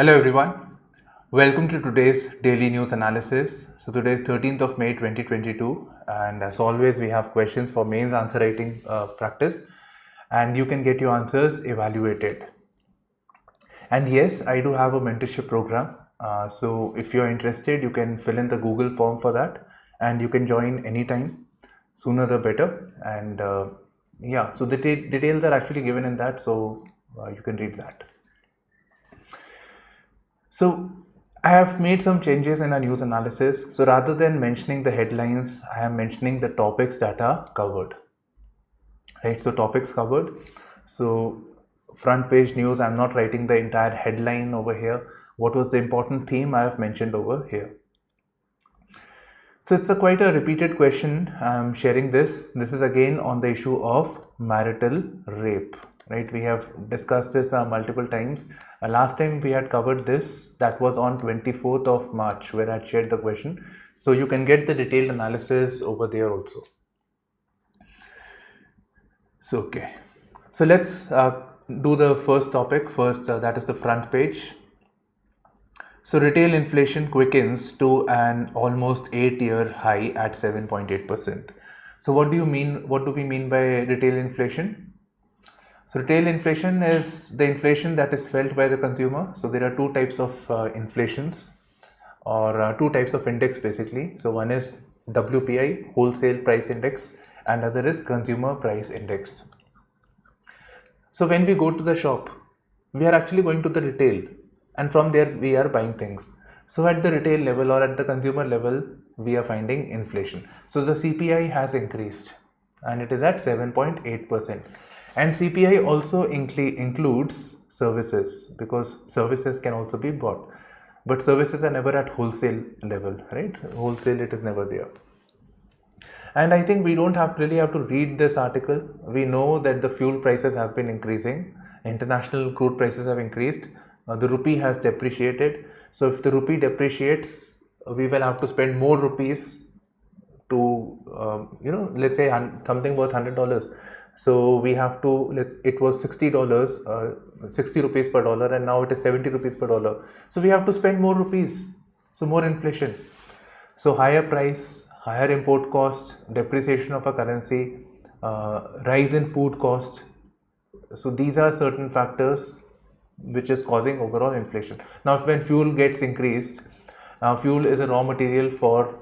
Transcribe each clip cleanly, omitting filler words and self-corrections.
Hello everyone, welcome to today's daily news analysis. So today is 13th of May 2022 and as always we have questions for mains answer writing practice and you can get your answers evaluated. And yes, I do have a mentorship program. So if you're interested, you can fill in the Google form for that and you can join anytime, sooner the better. And so the details are actually given in that, so you can read that. So I have made some changes in our news analysis. So rather than mentioning the headlines, I am mentioning the topics that are covered. Right, so topics covered. So front page news, I'm not writing the entire headline over here. What was the important theme I have mentioned over here. So it's quite a repeated question. I'm sharing this. This is again on the issue of marital rape. Right, we have discussed this multiple times. Last time we had covered this, that was on 24th of March where I shared the question. So you can get the detailed analysis over there also. So okay, so let's do the first topic first, that is the front page. So retail inflation quickens to an almost 8-year high at 7.8%. So what do we mean by retail inflation? So retail inflation is the inflation that is felt by the consumer. So there are two types of inflations or two types of index basically. So one is WPI, wholesale price index, and other is consumer price index. So when we go to the shop, we are actually going to the retail and from there we are buying things. So at the retail level or at the consumer level, we are finding inflation. So the CPI has increased and it is at 7.8%. And CPI also includes services because services can also be bought. But services are never at wholesale level, right? Wholesale, it is never there. And I think we don't really have to read this article. We know that the fuel prices have been increasing. International crude prices have increased. The rupee has depreciated. So if the rupee depreciates, we will have to spend more rupees to, let's say something worth $100. So we have to, it was $60, 60 rupees per dollar, and now it is 70 rupees per dollar. So we have to spend more rupees. So more inflation. So higher price, higher import cost, depreciation of a currency, rise in food cost. So these are certain factors which is causing overall inflation. Now when fuel gets increased, fuel is a raw material for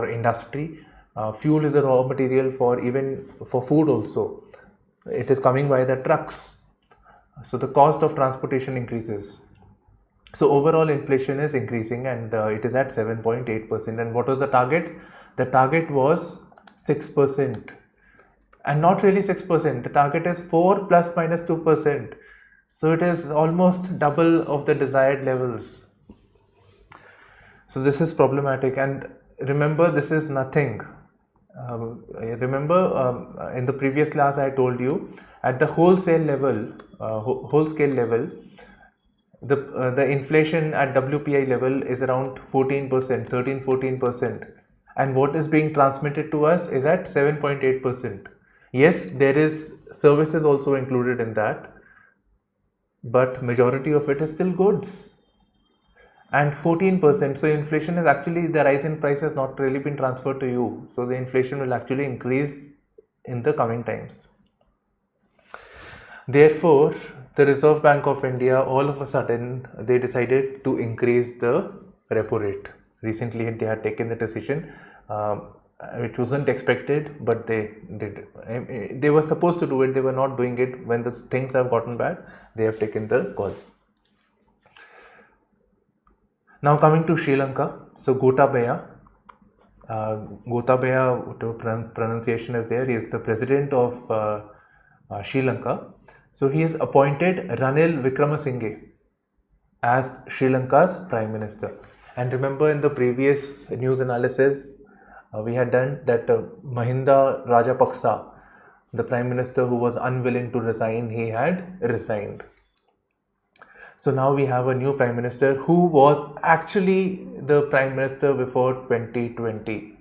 industry. Fuel is a raw material for food also. It is coming by the trucks. So the cost of transportation increases. So overall inflation is increasing and it is at 7.8%. And what was the target? The target was 6%. And not really 6%. The target is 4 plus minus 2%. So it is almost double of the desired levels. So this is problematic. And remember, this is nothing. In the previous class I told you at the wholesale level, whole scale level, the inflation at WPI level is around 14%, 13-14%, and what is being transmitted to us is at 7.8%. Yes, there is services also included in that, but majority of it is still goods. And 14%, so inflation is actually, the rise in price has not really been transferred to you. So the inflation will actually increase in the coming times. Therefore, the Reserve Bank of India, all of a sudden, they decided to increase the repo rate. Recently, they had taken the decision, which wasn't expected, but they did. They were supposed to do it, they were not doing it. When the things have gotten bad, they have taken the call. Now coming to Sri Lanka, so Gotabaya, pronunciation is there. He is the president of Sri Lanka. So he has appointed Ranil Wickremesinghe as Sri Lanka's Prime Minister. And remember in the previous news analysis, we had done that Mahinda Rajapaksa, the Prime Minister who was unwilling to resign, he had resigned. So now we have a new Prime Minister who was actually the Prime Minister before 2020.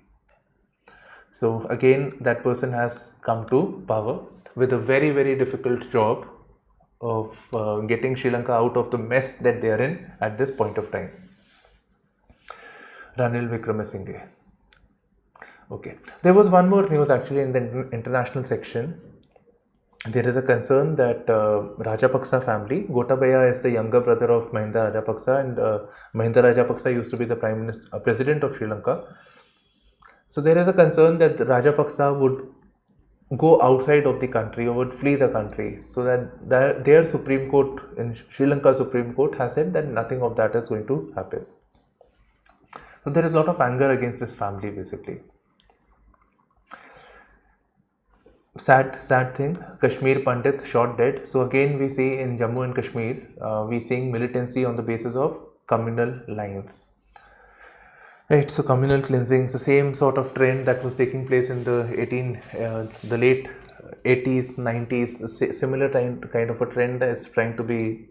So again, that person has come to power with a very, very difficult job. getting Sri Lanka out of the mess that they are in at this point of time. Ranil Wickremesinghe. Okay. There was one more news actually in the international section. There is a concern that Rajapaksa family, Gotabaya is the younger brother of Mahinda Rajapaksa, and Mahinda Rajapaksa used to be the president of Sri Lanka. So there is a concern that Rajapaksa would go outside of the country or would flee the country, so that their Supreme Court in Sri Lanka Supreme Court has said that nothing of that is going to happen. So there is a lot of anger against this family basically. Sad thing, Kashmir Pandit shot dead. So again we see in Jammu and Kashmir, we seeing militancy on the basis of communal lines. Right, so communal cleansing is the same sort of trend that was taking place in the late 80s, 90s. Similar kind of a trend is trying to be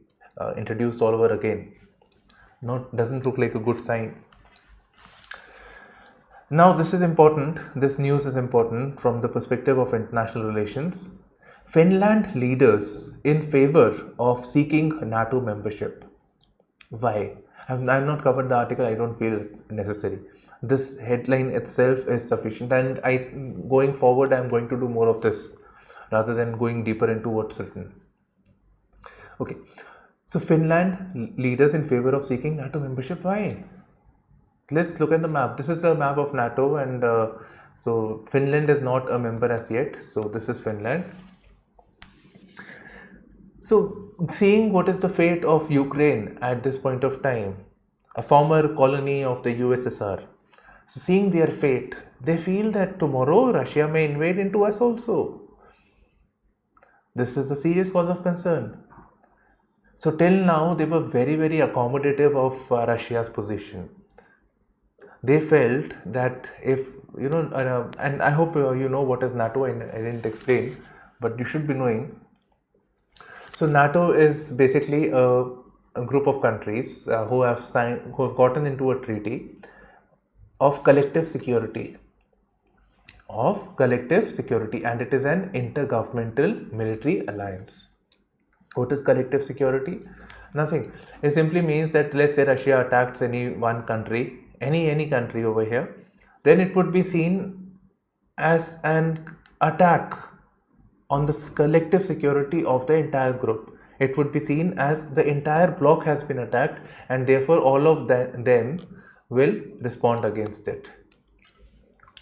introduced all over again. Doesn't look like a good sign. Now this is important, this news is important from the perspective of international relations. Finland leaders in favor of seeking NATO membership. Why? I've not covered the article, I don't feel it's necessary. This headline itself is sufficient, and going forward I'm going to do more of this rather than going deeper into what's written. Okay, so Finland leaders in favor of seeking NATO membership. Why? Let's look at the map. This is the map of NATO, and so Finland is not a member as yet. So this is Finland. So seeing what is the fate of Ukraine at this point of time, a former colony of the USSR. So seeing their fate, they feel that tomorrow Russia may invade into us also. This is a serious cause of concern. So till now they were very, very accommodative of Russia's position. They felt that if, and I hope you know what is NATO, I didn't explain, but you should be knowing. So NATO is basically a group of countries who have gotten into a treaty of collective security. And it is an intergovernmental military alliance. What is collective security? Nothing. It simply means that let's say Russia attacks any one country, any country over here, then it would be seen as an attack on the collective security of the entire group. It would be seen as the entire bloc has been attacked, and therefore all of them will respond against it.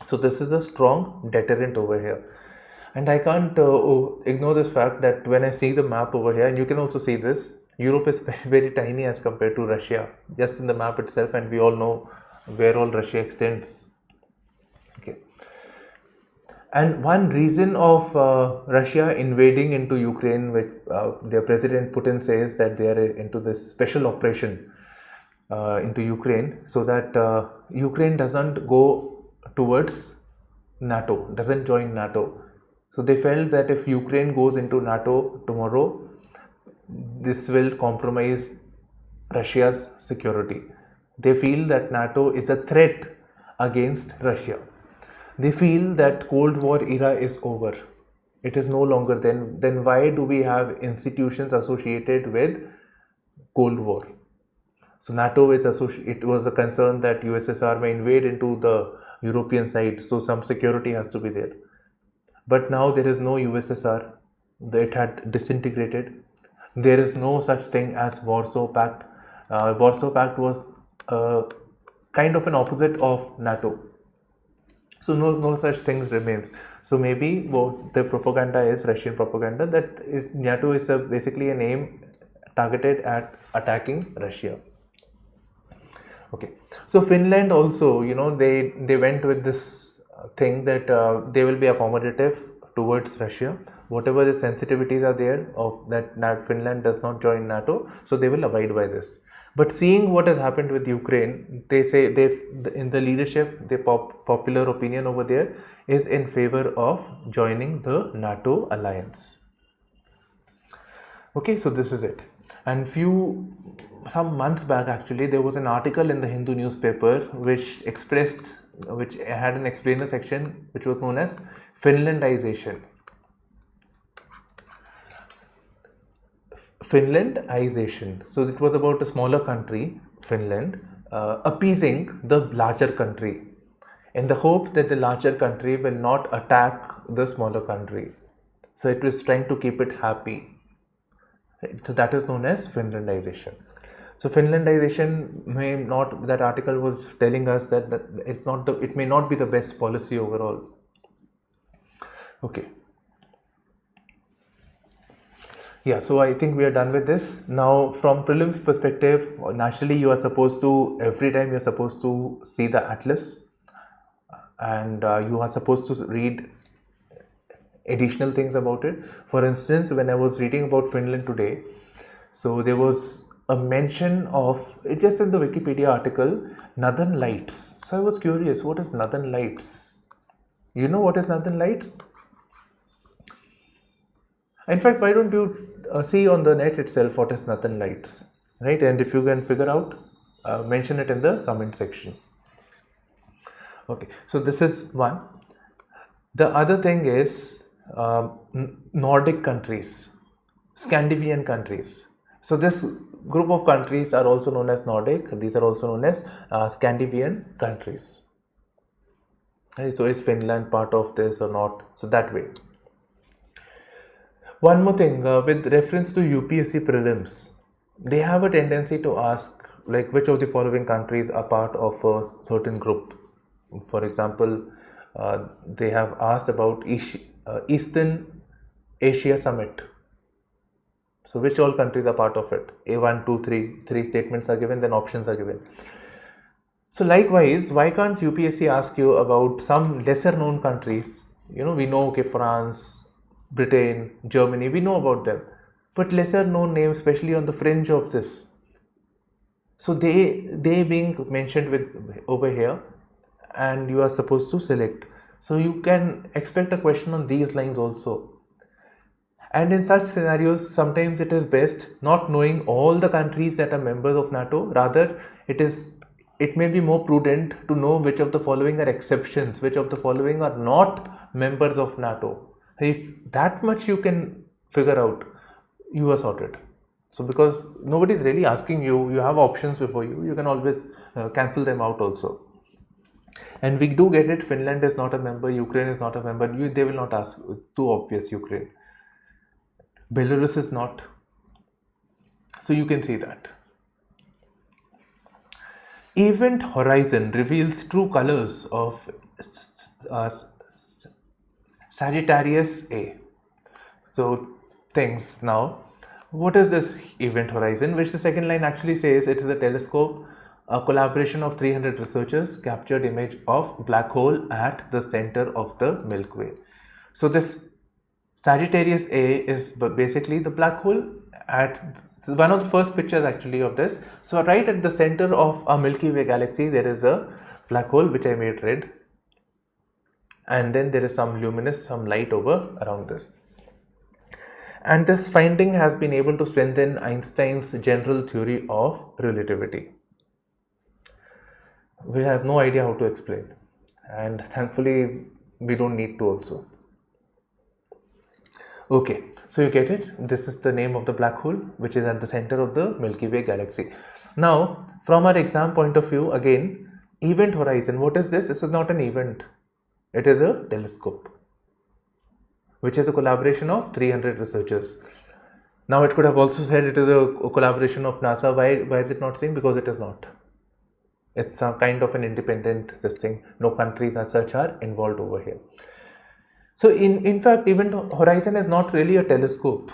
So this is a strong deterrent over here. And I can't ignore this fact that when I see the map over here, and you can also see this, Europe is very, very tiny as compared to Russia, just in the map itself, and we all know where all Russia extends. Okay. And one reason of Russia invading into Ukraine, which their president Putin says that they are into this special operation into Ukraine, so that Ukraine doesn't go towards NATO, doesn't join NATO. So they felt that if Ukraine goes into NATO tomorrow, this will compromise Russia's security. They feel that NATO is a threat against Russia. They feel that Cold War era is over. It is no longer then why do we have institutions associated with Cold War? So NATO is it was a concern that USSR may invade into the European side, so some security has to be there. But now there is no USSR, it had disintegrated. There is no such thing as Warsaw Pact. Warsaw Pact was kind of an opposite of NATO. So no such things remains. So maybe what the propaganda is, Russian propaganda, that NATO is basically an aim targeted at attacking Russia. Okay. So Finland also, they went with this thing that they will be accommodative towards Russia. Whatever the sensitivities are there of that Finland does not join NATO, so they will abide by this. But seeing what has happened with Ukraine, they say in the leadership, the popular opinion over there is in favor of joining the NATO alliance. Okay, so this is it. And some months back actually, there was an article in the Hindu newspaper which had an explainer section which was known as Finlandization. Finlandization. So it was about a smaller country, Finland, appeasing the larger country in the hope that the larger country will not attack the smaller country. So it was trying to keep it happy. Right? So that is known as Finlandization. So Finlandization may not, that article was telling us that it's not the, it may not be the best policy overall. Okay. Yeah, so I think we are done with this. Now, from prelims perspective, naturally you are supposed to, every time you're supposed to see the atlas, and you are supposed to read additional things about it. For instance, when I was reading about Finland today, so there was a mention of, it just in the Wikipedia article, Northern Lights. So I was curious, what is Northern Lights? You know what is Northern Lights? In fact, why don't you see on the net itself what is Northern Lights, right? And if you can figure out, mention it in the comment section. Okay, so this is one. The other thing is Nordic countries, Scandinavian countries. So this group of countries are also known as Nordic. These are also known as Scandinavian countries. Right, so is Finland part of this or not? So that way. One more thing, with reference to UPSC prelims, they have a tendency to ask like which of the following countries are part of a certain group. For example, they have asked about Eastern Asia Summit. So which all countries are part of it? A1, 2, 3, 3 statements are given, then options are given. So likewise, why can't UPSC ask you about some lesser known countries? You know, we know, okay, France, Britain, Germany, we know about them, but lesser known names, especially on the fringe of this. So they being mentioned with over here, and you are supposed to select. So you can expect a question on these lines also. And in such scenarios, sometimes it is best not knowing all the countries that are members of NATO. Rather, it may be more prudent to know which of the following are exceptions, which of the following are not members of NATO. If that much you can figure out, you are sorted. So because nobody is really asking you, you have options before you, you can always cancel them out also. And we do get it, Finland is not a member, Ukraine is not a member, they will not ask, it's too obvious, Ukraine. Belarus is not. So you can see that. Event horizon reveals true colors of Sagittarius A. So things now. What is this event horizon? Which the second line actually says it is a telescope, a collaboration of 300 researchers captured image of black hole at the center of the Milky Way. So this Sagittarius A is basically the black hole at one of the first pictures actually of this. So right at the center of a Milky Way galaxy, there is a black hole which I made red. And then there is some luminous, some light over around this. And this finding has been able to strengthen Einstein's general theory of relativity, which I have no idea how to explain. And thankfully, we don't need to also. Okay, so you get it. This is the name of the black hole, which is at the center of the Milky Way galaxy. Now, from our exam point of view, again, event horizon. What is this? This is not an event. It is a telescope, which is a collaboration of 300 researchers. Now, it could have also said it is a collaboration of NASA. Why is it not saying? Because it is not. It's a kind of an independent this thing. No countries as such are involved over here. So in fact, Event Horizon is not really a telescope.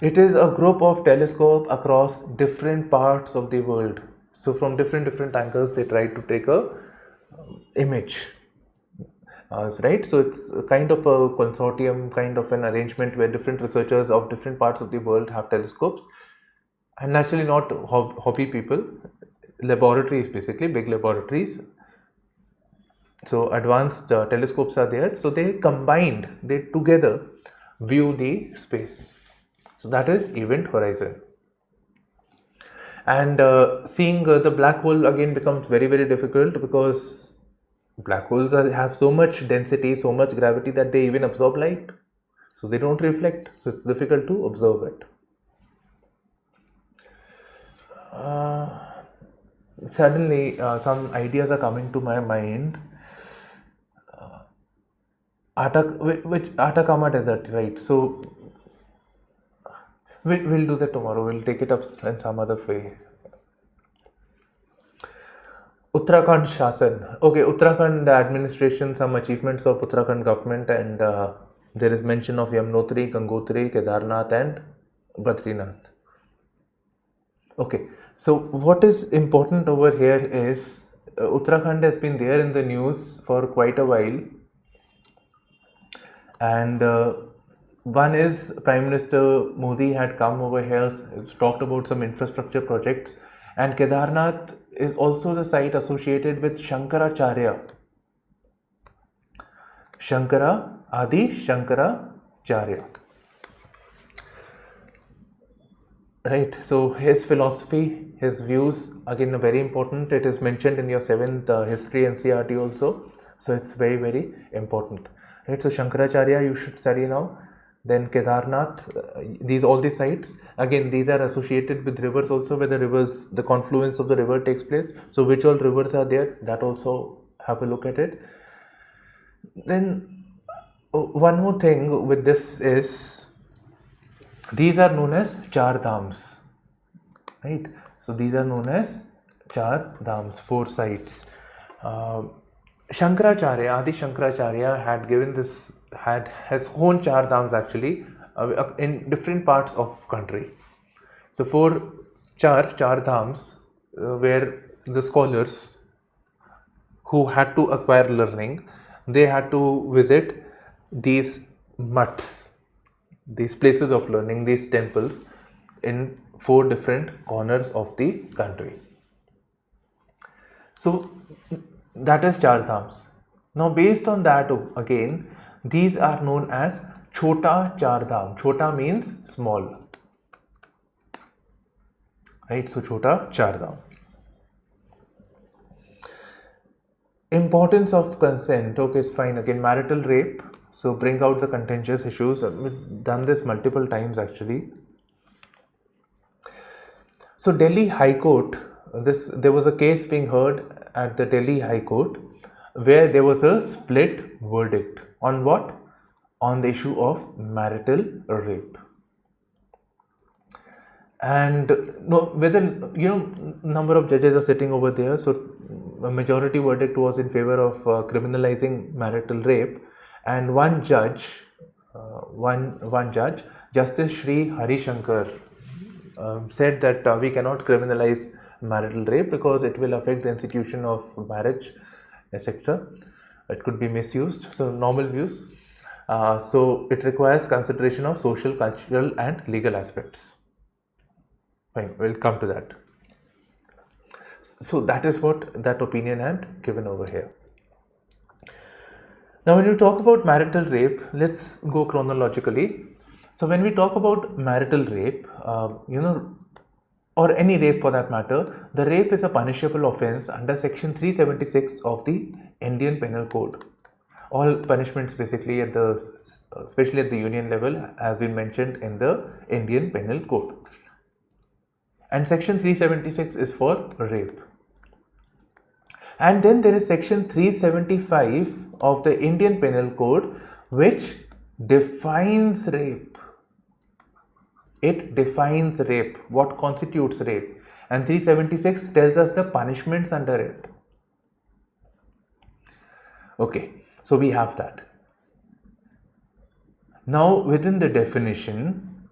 It is a group of telescopes across different parts of the world. So from different angles, they try to take a image. Right? So it's a kind of a consortium, kind of an arrangement where different researchers of different parts of the world have telescopes, and naturally not hobby people, laboratories, basically big laboratories. So advanced telescopes are there. So they together view the space. So that is event horizon. And seeing the black hole again becomes very, very difficult, because black holes have so much density, so much gravity that they even absorb light. So they don't reflect. So it's difficult to observe it. suddenly some ideas are coming to my mind. Which Atacama Desert, right? So we'll do that tomorrow. We'll take it up in some other way. Uttarakhand Shasan. Okay, Uttarakhand administration, some achievements of Uttarakhand government, and there is mention of Yamunotri, Gangotri, Kedarnath, and Badrinath. Okay, so what is important over here is Uttarakhand has been there in the news for quite a while, and one is Prime Minister Modi had come over here, talked about some infrastructure projects, and Kedarnath is also the site associated with Shankaracharya. Adi Shankaracharya. Right, so his philosophy, his views, again very important. It is mentioned in your 7th history NCERT also, so it's very, very important. Right, so Shankaracharya you should study now. Then Kedarnath, all these sites, again these are associated with rivers also, where the confluence of the river takes place. So which all rivers are there, that also have a look at it. Then one more thing with this is, these are known as Char Dhams, right? So these are known as Char Dhams, 4 sites. Shankaracharya, Adi Shankaracharya had given this, has own Char Dhams actually in different parts of country. So 4 Char Dhams where the scholars who had to acquire learning, they had to visit these mutts, these places of learning, these temples in 4 different corners of the country. So that is Char Dhams. Now based on that again, these are known as Chota Char Dham. Chota means small, right? So Chota Char Dham. Importance of consent. Okay, it's fine. Again, marital rape. So bring out the contentious issues. We've done this multiple times actually. So Delhi High Court, there was a case being heard at the Delhi High Court where there was a split verdict on what? On the issue of marital rape. And whether number of judges are sitting over there, so a majority verdict was in favor of criminalizing marital rape, and one judge, Justice Sri Hari Shankar, said that we cannot criminalize marital rape because it will affect the institution of marriage, etc. It could be misused. So normal views. So it requires consideration of social, cultural, and legal aspects. Fine, we'll come to that. So that is what that opinion had given over here. Now when you talk about marital rape, let's go chronologically. So when we talk about marital rape, or any rape for that matter, the rape is a punishable offence under section 376 of the Indian Penal Code. All punishments basically especially at the union level, has been mentioned in the Indian Penal Code. And section 376 is for rape. And then there is section 375 of the Indian Penal Code, which defines rape. It defines rape, what constitutes rape. And 376 tells us the punishments under it. Okay, so we have that. Now within the definition,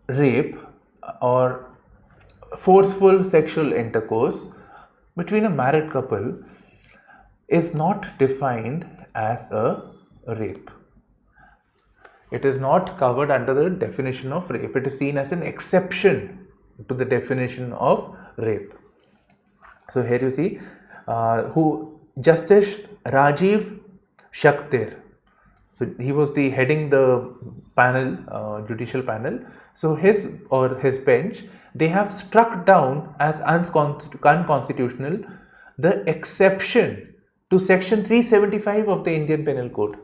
rape or forceful sexual intercourse between a married couple is not defined as a rape. It is not covered under the definition of rape. It is seen as an exception to the definition of rape. So here you see Justice Rajiv Shaktir. So he was heading the panel, judicial panel. So his bench, they have struck down as unconstitutional the exception to section 375 of the Indian Penal Code.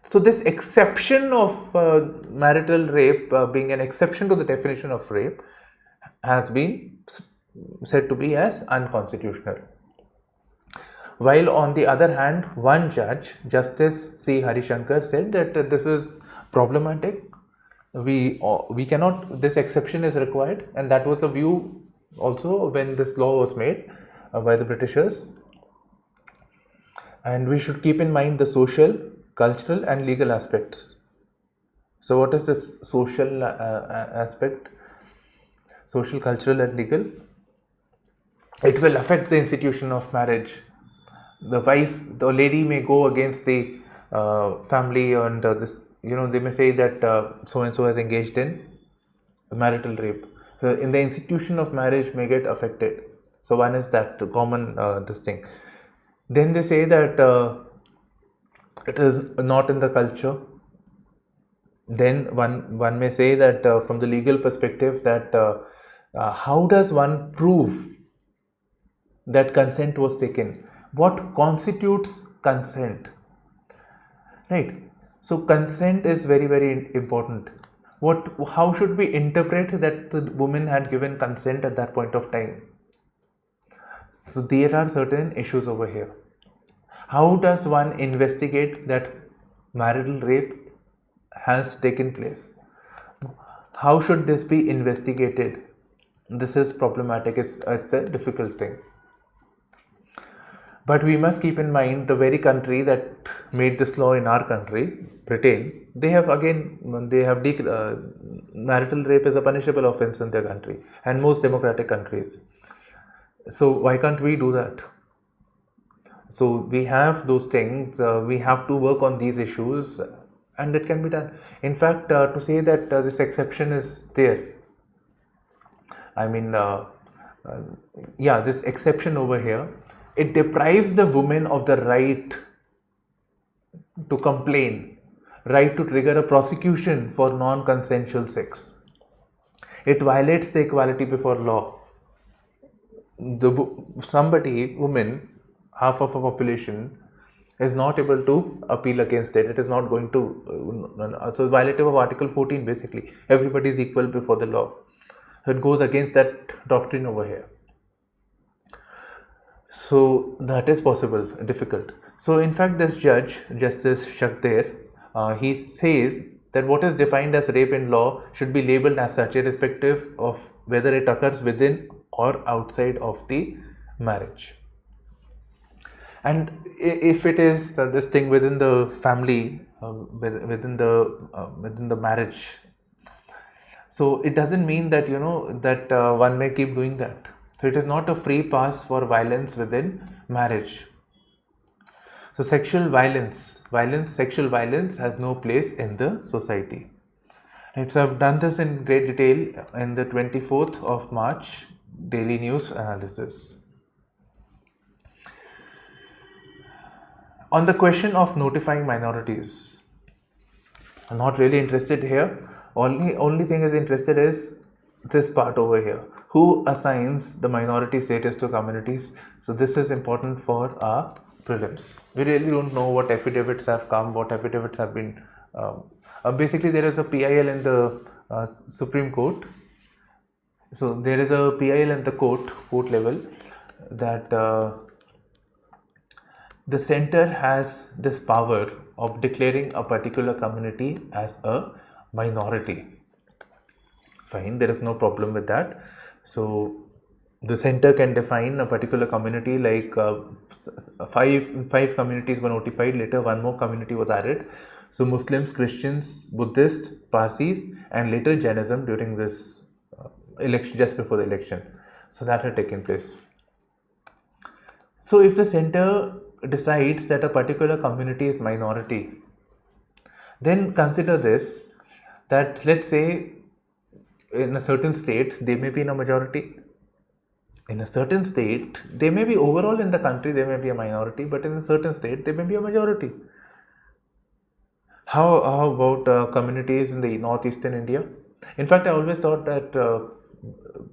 So this exception of marital rape being an exception to the definition of rape has been said to be as unconstitutional. While on the other hand, one judge, Justice C. Harishankar, said that this is problematic. We cannot, this exception is required, and that was the view also when this law was made by the Britishers. And we should keep in mind the social, cultural, and legal aspects. So, what is this social aspect? Social, cultural, and legal? It will affect the institution of marriage. The lady may go against the family, and they may say that so and so has engaged in marital rape. So in the institution of marriage may get affected. So one is that common this thing. Then they say that it is not in the culture. Then one may say that from the legal perspective, that how does one prove that consent was taken? What constitutes consent? Right. So consent is very, very important. How should we interpret that the woman had given consent at that point of time? So there are certain issues over here. How does one investigate that marital rape has taken place? How should this be investigated? This is problematic. It's a difficult thing. But we must keep in mind the very country that made this law in our country, Britain, they have marital rape is a punishable offense in their country and most democratic countries. So why can't we do that? So we have those things, we have to work on these issues, and it can be done. In fact, to say that this exception is there, I mean, this exception over here, it deprives the woman of the right to complain, right to trigger a prosecution for non-consensual sex. It violates the equality before law. Woman, half of a population, is not able to appeal against it. It is not going to, so violative of Article 14 basically. Everybody is equal before the law. So it goes against that doctrine over here. So that is possible, difficult. So in fact, this judge, Justice Shakder, he says that what is defined as rape in law should be labeled as such, irrespective of whether it occurs within or outside of the marriage. And if it is this thing within the family, within the marriage, so it doesn't mean that that one may keep doing that. So it is not a free pass for violence within marriage. So sexual violence has no place in the society. Right, so I've done this in great detail in the 24th of March daily news analysis. On the question of notifying minorities, I'm not really interested here. Only thing is interested is this part over here. Who assigns the minority status to communities? So this is important for our prelims. We really don't know what affidavits have come, what affidavits have been. Basically, there is a PIL in the Supreme Court. So there is a PIL in the court level that the center has this power of declaring a particular community as a minority. Fine, there is no problem with that. So the center can define a particular community, like five communities were notified, later one more community was added. So Muslims, Christians, Buddhists, Parsis, and later Jainism during this election, just before the election. So that had taken place. So if the center decides that a particular community is minority, then consider this, that let's say in a certain state they may be in a majority. In a certain state, they may be overall in the country, they may be a minority, but in a certain state, they may be a majority. How about communities in the northeastern India? In fact, I always thought that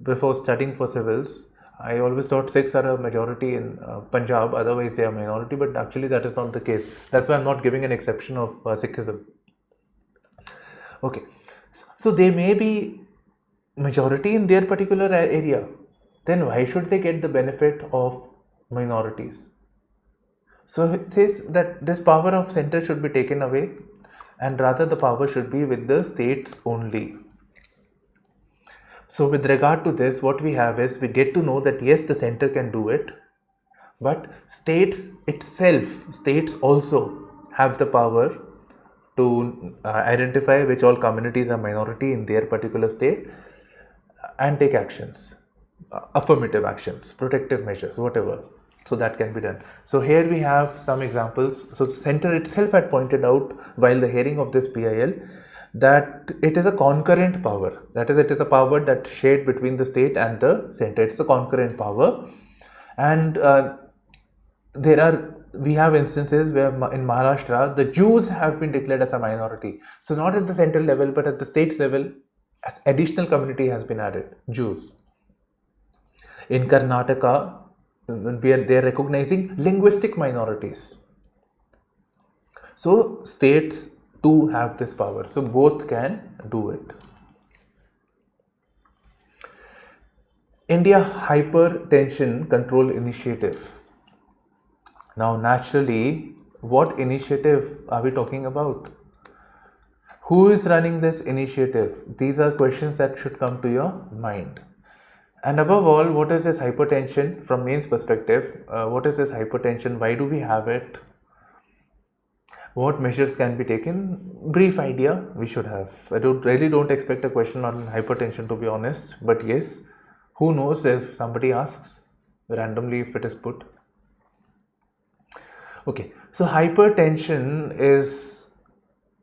before studying for civils, I always thought Sikhs are a majority in Punjab, otherwise they are minority, but actually that is not the case. That's why I'm not giving an exception of Sikhism. Okay, so they may be majority in their particular area, then why should they get the benefit of minorities? So it says that this power of center should be taken away, and rather the power should be with the states only. So with regard to this, what we have is, we get to know that yes, the center can do it, but states also have the power to identify which all communities are minority in their particular state and take actions, affirmative actions, protective measures, whatever. So that can be done. So here we have some examples. So the center itself had pointed out while the hearing of this PIL that it is a concurrent power. That is, it is a power that shared between the state and the center. It's a concurrent power, and we have instances where in Maharashtra the Jews have been declared as a minority. So not at the central level, but at the state level, additional community has been added, Jews. In Karnataka, they are recognizing linguistic minorities. So states too have this power. So both can do it. India Hypertension Control Initiative. Now naturally, what initiative are we talking about? Who is running this initiative? These are questions that should come to your mind. And above all, what is this hypertension from mains perspective? What is this hypertension? Why do we have it? What measures can be taken? Brief idea we should have. I really don't expect a question on hypertension, to be honest. But yes, who knows if somebody asks randomly if it is put. Okay, so hypertension is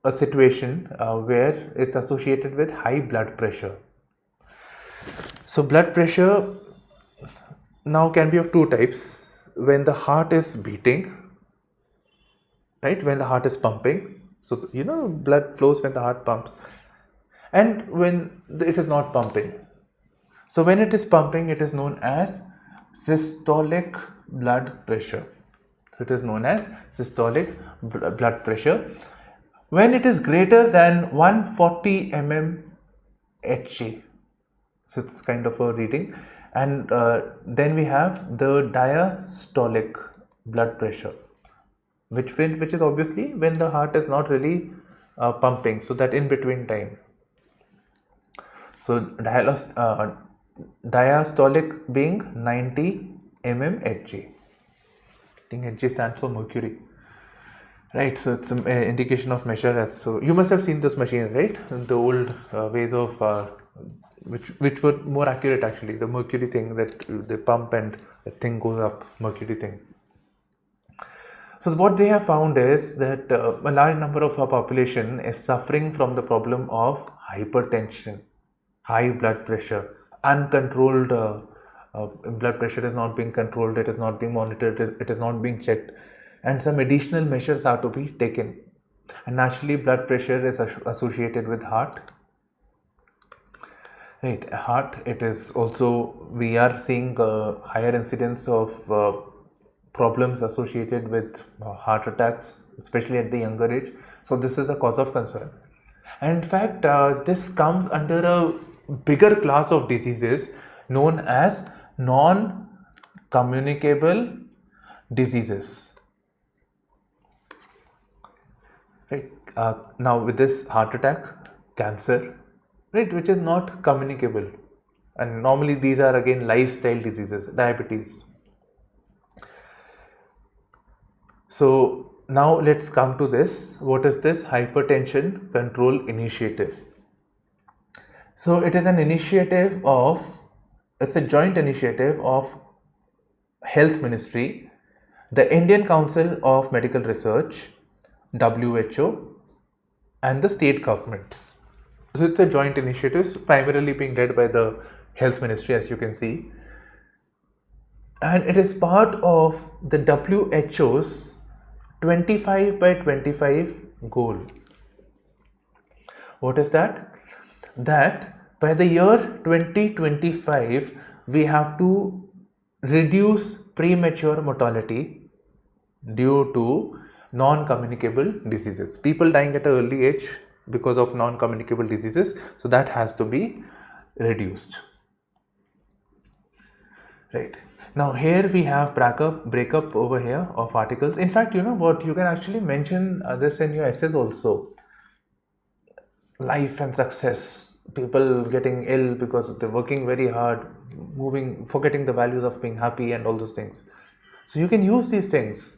a situation where it's associated with high blood pressure. So blood pressure now can be of two types. When the heart is beating, right, when the heart is pumping, so blood flows when the heart pumps, and when it is not pumping. So when it is pumping, it is known as systolic blood pressure. So it is known as systolic blood pressure. When it is greater than 140 mmHg, so it's kind of a reading, and then we have the diastolic blood pressure, which is obviously when the heart is not really pumping, so that in between time. So diastolic being 90 mmHg. I think Hg stands for mercury, right? So it's an indication of measure as. So you must have seen those machines, right? The old ways of which were more accurate actually. The mercury thing that they pump and the thing goes up, mercury thing. So what they have found is that a large number of our population is suffering from the problem of hypertension, high blood pressure, uncontrolled blood pressure is not being controlled, it is not being monitored, it is not being checked, and some additional measures are to be taken. And naturally, blood pressure is associated with heart. Right, heart. It is also, we are seeing higher incidence of problems associated with heart attacks, especially at the younger age. So this is a cause of concern. And in fact, this comes under a bigger class of diseases known as non-communicable diseases. Right. Now with this heart attack, cancer, right, which is not communicable, and normally these are again lifestyle diseases, diabetes. So now let's come to this. What is this hypertension control initiative? So it is an initiative it's a joint initiative of Health Ministry, the Indian Council of Medical Research, WHO, and the state governments. So it's a joint initiative, primarily being led by the Health Ministry, as you can see. And it is part of the WHO's 25 by 25 goal. What is that? That by the year 2025, we have to reduce premature mortality due to non-communicable diseases. People dying at an early age because of non-communicable diseases. So that has to be reduced. Right. Now here we have breakup over here of articles. In fact, you know what, you can actually mention this in your essays also. Life and success, people getting ill because they're working very hard, forgetting the values of being happy and all those things. So you can use these things.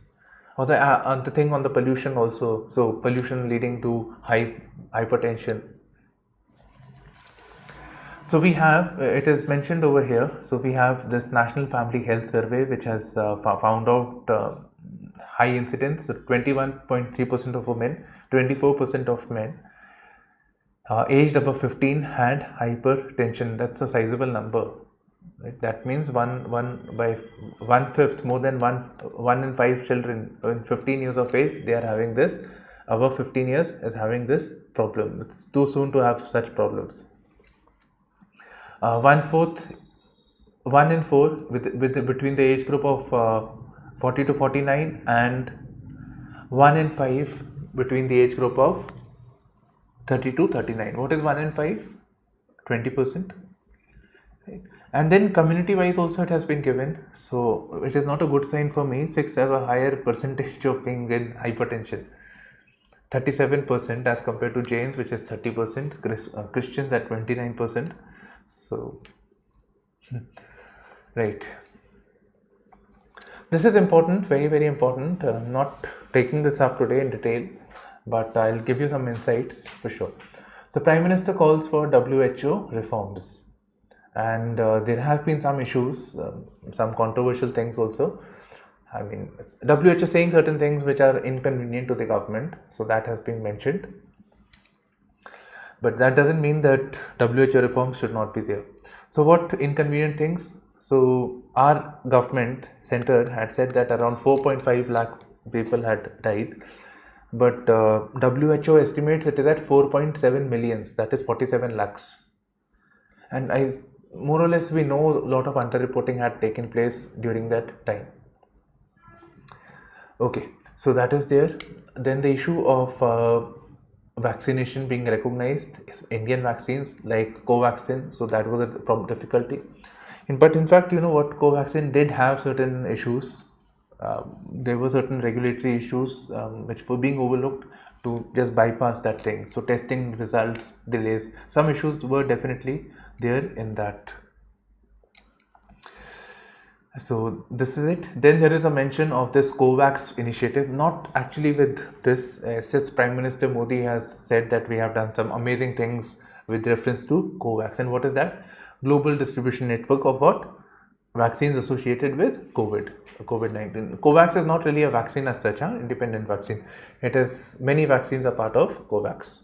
Or the thing on the pollution also. So pollution leading to hypertension. So we have, it is mentioned over here, so we have this National Family Health Survey which has found out high incidence, so 21.3% of women, 24% of men aged above 15 had hypertension. That's a sizable number. Right? That means one fifth, more than one in 5 children in 15 years of age, they are having this, above 15 years is having this problem. It's too soon to have such problems. 1 in 4 between the age group of 40 to 49 and 1 in 5 between the age group of 30 to 39. What is 1 in 5? 20%. Right. And then community wise also it has been given. So it is not a good sign for me. Sikhs have a higher percentage of being in hypertension. 37% as compared to Jains, which is 30%, Christians at 29%. So, right. This is important, very, very important. I'm not taking this up today in detail, but I'll give you some insights for sure. So, Prime Minister calls for WHO reforms, and there have been some issues, some controversial things also. I mean, WHO saying certain things which are inconvenient to the government, so that has been mentioned. But that doesn't mean that WHO reforms should not be there. So what inconvenient things? So our government center had said that around 4.5 lakh people had died. But WHO estimates it is at 4.7 millions, that is 47 lakhs. And more or less we know a lot of underreporting had taken place during that time. Okay, so that is there. Then the issue of vaccination being recognized, Indian vaccines like Covaxin, so that was a difficulty. But in fact, you know what, Covaxin did have certain issues. There were certain regulatory issues which were being overlooked to just bypass that thing. So testing results, delays, some issues were definitely there in that. So this is it. Then there is a mention of this COVAX initiative, not actually with this, since Prime Minister Modi has said that we have done some amazing things with reference to COVAX. And what is that? Global distribution network of what? Vaccines associated with COVID-19. COVAX is not really a vaccine as such, independent vaccine. It is, many vaccines are part of COVAX.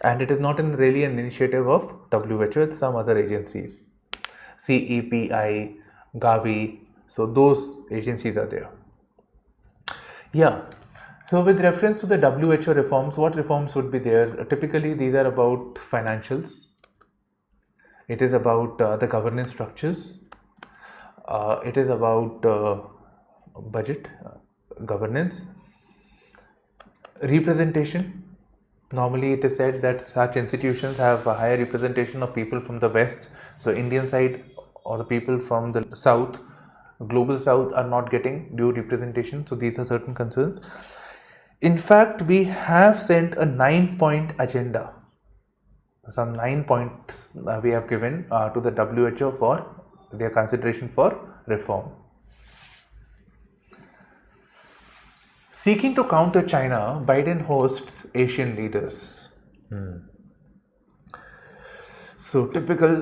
And it is not really an initiative of WHO, it's some other agencies. CEPI, Gavi, so those agencies are there. Yeah, so with reference to the WHO reforms, what reforms would be there? Typically these are about financials, it is about the governance structures, it is about budget, governance, representation. Normally it is said that such institutions have a higher representation of people from the West, so Indian side or the people from the South, global South, are not getting due representation. So these are certain concerns. In fact, we have sent a 9-point agenda. Some 9 points we have given to the WHO for their consideration for reform. Seeking to counter China, Biden hosts Asian leaders. So typical,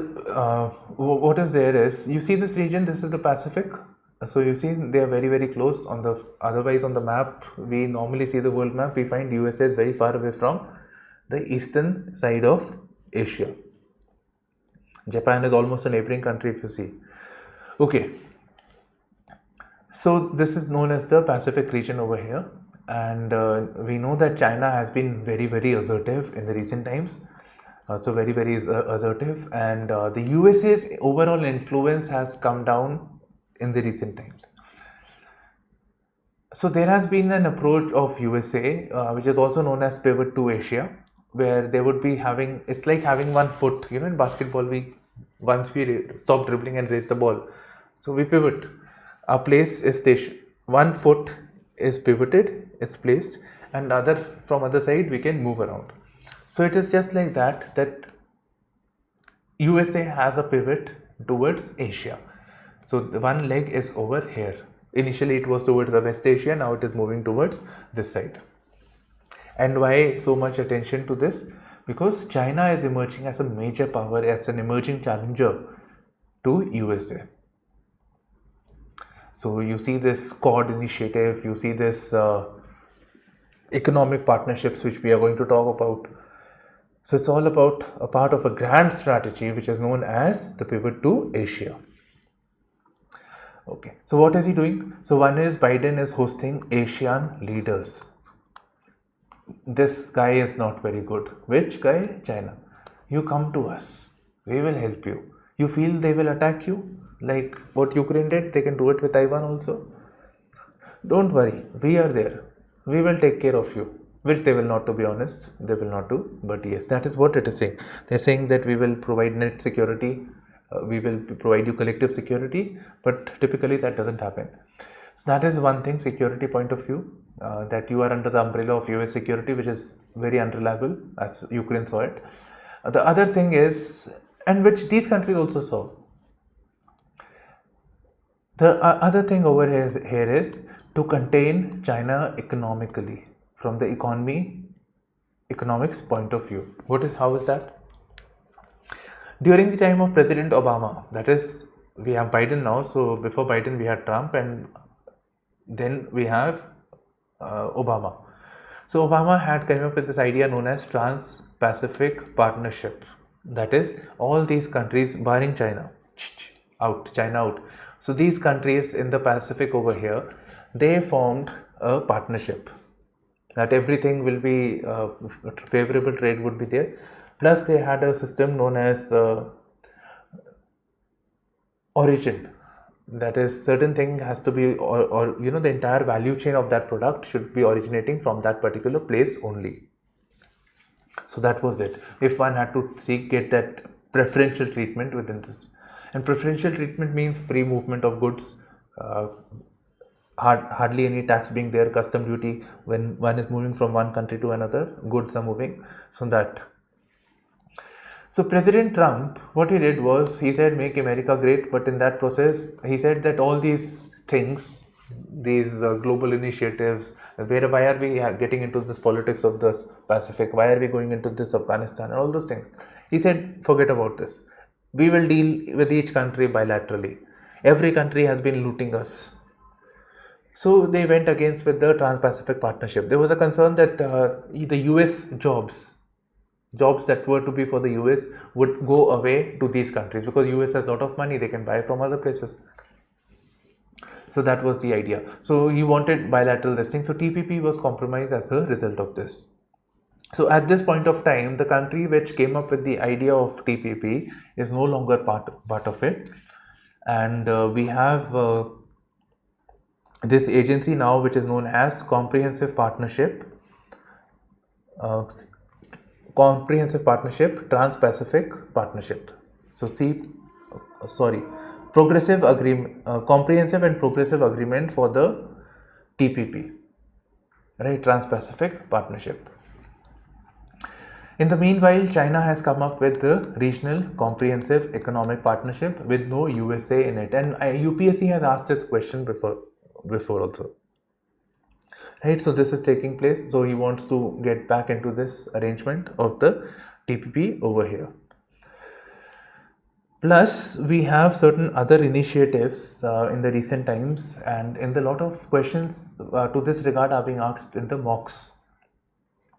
what is there is, you see this region, this is the Pacific. So you see they are very, very close. Otherwise on the map, we normally see the world map, we find USA is very far away from the eastern side of Asia. Japan is almost a neighboring country if you see. Okay. So this is known as the Pacific region over here. And we know that China has been very, very assertive in the recent times. So very, very assertive, and the USA's overall influence has come down in the recent times. So there has been an approach of USA, which is also known as pivot to Asia, where they would be having, it's like having one foot, in basketball we once we stop dribbling and raise the ball. So we pivot. Our place is station. One foot is pivoted, it's placed, and from other side we can move around. So it is just like that USA has a pivot towards Asia. So the one leg is over here. Initially it was towards the West Asia, now it is moving towards this side. And why so much attention to this? Because China is emerging as a major power, as an emerging challenger to USA. So you see this Quad initiative, you see this economic partnerships which we are going to talk about. So it's all about a part of a grand strategy which is known as the pivot to Asia. Okay, so what is he doing? So one is Biden is hosting ASEAN leaders. This guy is not very good. Which guy? China. You come to us. We will help you. You feel they will attack you? Like what Ukraine did, they can do it with Taiwan also. Don't worry. We are there. We will take care of you. Which they will not, to be honest. They will not do. But yes, that is what it is saying. They are saying that we will provide net security. We will provide you collective security. But typically that doesn't happen. So that is one thing, security point of view, that you are under the umbrella of US security, which is very unreliable as Ukraine saw it. The other thing is, and which these countries also saw. The other thing over here is to contain China economically, from the economics point of view. How is that? During the time of President Obama, that is, we have Biden now, so before Biden we had Trump, and then we have Obama. So Obama had come up with this idea known as Trans-Pacific Partnership. That is, all these countries barring China, China out. So these countries in the Pacific over here, they formed a partnership that everything will be favorable trade would be there. Plus they had a system known as origin. That is, certain thing has to be, or the entire value chain of that product should be originating from that particular place only. So that was it. If one had to get that preferential treatment within this, and preferential treatment means free movement of goods, hardly any tax being there, custom duty when one is moving from one country to another, goods are moving. So President Trump, what he did was, he said make America great, but in that process he said that all these things, these global initiatives, why are we getting into this politics of the Pacific, why are we going into this Afghanistan and all those things, he said forget about this, we will deal with each country bilaterally, every country has been looting us. So they went against with the Trans-Pacific Partnership. There was a concern that the US jobs that were to be for the US would go away to these countries, because US has a lot of money, they can buy from other places. So that was the idea. So he wanted bilateral this thing. So TPP was compromised as a result of this. So at this point of time, the country which came up with the idea of TPP is no longer part of it. And we have this agency now which is known as Comprehensive Partnership, Trans-Pacific Partnership. So Progressive Agreement, Comprehensive and Progressive Agreement for the TPP, right? Trans-Pacific Partnership. In the meanwhile, China has come up with the Regional Comprehensive Economic Partnership with no USA in it, and UPSC has asked this question before also. Right, so this is taking place. So he wants to get back into this arrangement of the TPP over here. Plus, we have certain other initiatives in the recent times, and in the lot of questions to this regard are being asked in the mocks.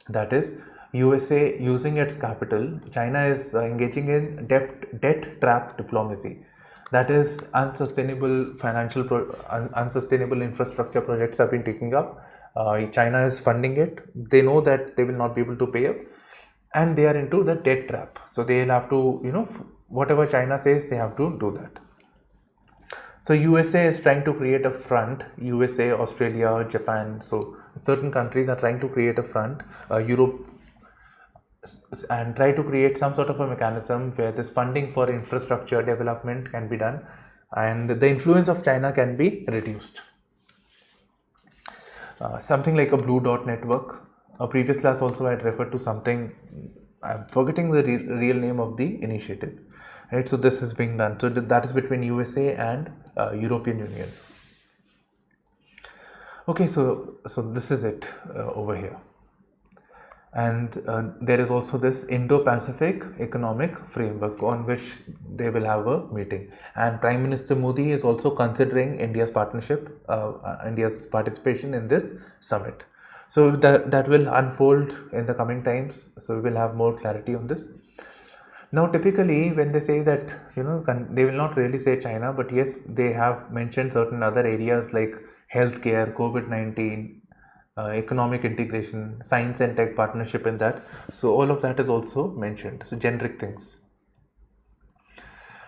That is, USA using its capital, China is engaging in debt trap diplomacy. That is, unsustainable unsustainable infrastructure projects have been taken up. China is funding it. They know that they will not be able to pay up, and they are into the debt trap. So they'll have to, whatever China says, they have to do that. So USA is trying to create a front. USA, Australia, Japan. So certain countries are trying to create a front. Europe and try to create some sort of a mechanism where this funding for infrastructure development can be done and the influence of China can be reduced. Something like a blue dot network. A previous class also I had referred to something, I'm forgetting the real name of the initiative, right? So this is being done. So that is between USA and European Union. Okay, so this is it over here. And there is also this Indo-Pacific Economic Framework on which they will have a meeting. And Prime Minister Modi is also considering India's India's participation in this summit. So that will unfold in the coming times. So we will have more clarity on this. Now, typically, when they say that, they will not really say China, but yes, they have mentioned certain other areas like healthcare, COVID-19, economic integration, science and tech partnership in that. So all of that is also mentioned. So generic things.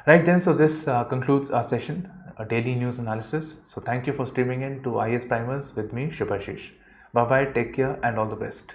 Right then, so this concludes our session, a daily news analysis. So thank you for streaming in to IASPrimers with me, Shubhashish. Bye bye, take care, and all the best.